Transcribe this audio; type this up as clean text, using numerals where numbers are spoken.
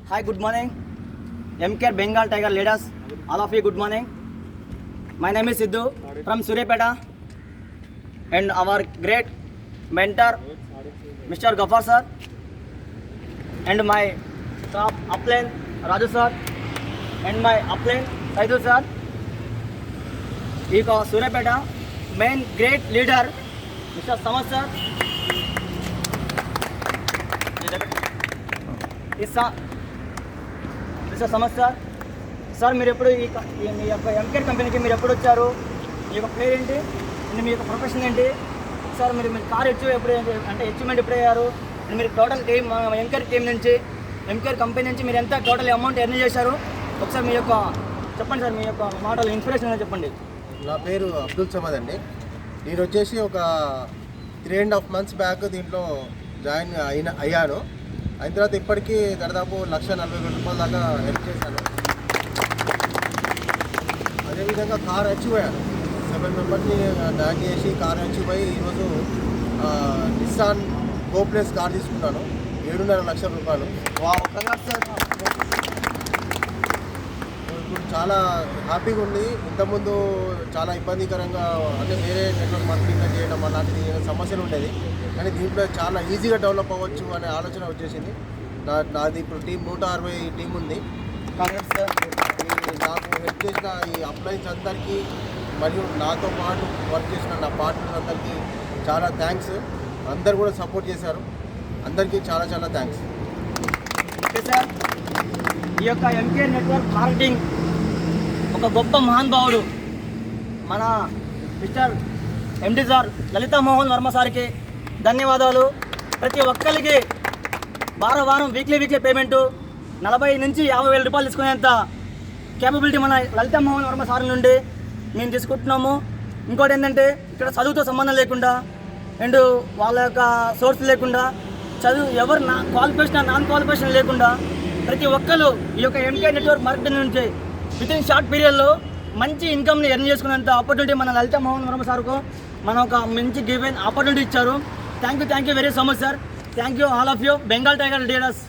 Hi, good morning. MK Bengal Tiger leaders, all of you good morning. My name is Sidhu from Suryapeta, and our great mentor Mr. Ghaffar sir, and my top upline Raju sir, and my upline Saidu sir. ఈ Suryapet main great leader mister Samad sir, mister Samad sir. Sir మీరు ఎప్పుడు మీ యొక్క ఎంకేర్ కంపెనీకి మీరు ఎప్పుడు వచ్చారు? మీ యొక్క పేరు ఏంటి, మీ యొక్క ప్రొఫెషన్ ఏంటి? సార్ మీరు కార్ ఎప్పుడు అంటే అచీవ్మెంట్ ఎప్పుడు అయ్యారు? మీరు టోటల్ టీమ్ ఎంకేర్ టీం నుంచి ఎంకేర్ కంపెనీ నుంచి మీరు ఎంత టోటల్ అమౌంట్ ఎర్న్ చేశారు? ఒకసారి మీ యొక్క చెప్పండి సార్, మీ యొక్క మాటలు ఇన్స్పిరేషన్ చెప్పండి. నా పేరు అబ్దుల్ సమద్ అండి. నేను వచ్చేసి ఒక 3.5 months బ్యాక్ దీంట్లో జాయిన్ అయ్యాను. అయిన తర్వాత ఇప్పటికీ దాదాపు 1,40,000 దాకా హెల్ప్ చేశాను. అదేవిధంగా కార్ అచీవ్ అయ్యాను. 7 మెంబర్స్ని డ్యాగ్ చేసి కార్ అచీవ్ అయ్యి ఈరోజు నిస్సాన్ గో ప్లస్ కార్ తీసుకున్నాను. 7.5 లక్షల రూపాయలు. ఇప్పుడు చాలా హ్యాపీగా ఉంది. ఇంతకుముందు చాలా ఇబ్బందికరంగా అంటే వేరే నెట్వర్క్ మార్కెటింగ్ చేయడం అలాంటిది సమస్యలు ఉండేది, కానీ దీంట్లో చాలా ఈజీగా డెవలప్ అవ్వచ్చు అనే ఆలోచన వచ్చేసింది. నాది ఇప్పుడు టీం 160 టీం ఉంది. కాంగ్రెస్ సార్ నాకు హెల్ప్ చేసిన ఈ అప్లైన్స్ అందరికీ మరియు నాతో పాటు వర్క్ చేసిన నా పార్ట్నర్స్ అందరికీ చాలా థ్యాంక్స్. అందరు కూడా సపోర్ట్ చేశారు. అందరికీ చాలా చాలా థ్యాంక్స్. ఓకే సార్, ఈ యొక్క ఎంకే నెట్వర్క్ మార్కెటింగ్ ఒక గొప్ప మహానుభావుడు మన mister MD sir Lalitha Mohan Varma సార్కి ధన్యవాదాలు. ప్రతి ఒక్కరికి వారం వీక్లీ పేమెంటు 40,000 నుంచి 50,000 రూపాయలు తీసుకునేంత కేపబిలిటీ మన లలితా మోహన్ వర్మ సార్ నుండి మేము తీసుకుంటున్నాము. ఇంకోటి ఏంటంటే ఇక్కడ చదువుతో సంబంధం లేకుండా అండ్ వాళ్ళ యొక్క సోర్స్ లేకుండా చదువు ఎవరు క్వాలిఫికేషన్ నాన్ క్వాలిఫికేషన్ లేకుండా ప్రతి ఒక్కరు ఈ యొక్క ఎంకే నెట్వర్క్ మార్కెటింగ్ నుంచి వితిన్ షార్ట్ పీరియడ్లో మంచి ఇన్కమ్ని ఎర్న్ చేసుకునేంత ఆపర్చునిటీ మన లలితా మోహన్ వర్మ సార్కు మనం ఒక మంచి గివెన్ ఆపర్చునిటీ ఇచ్చారు. Thank you very so much sir. Thank you all of you. Bengal tiger leaders.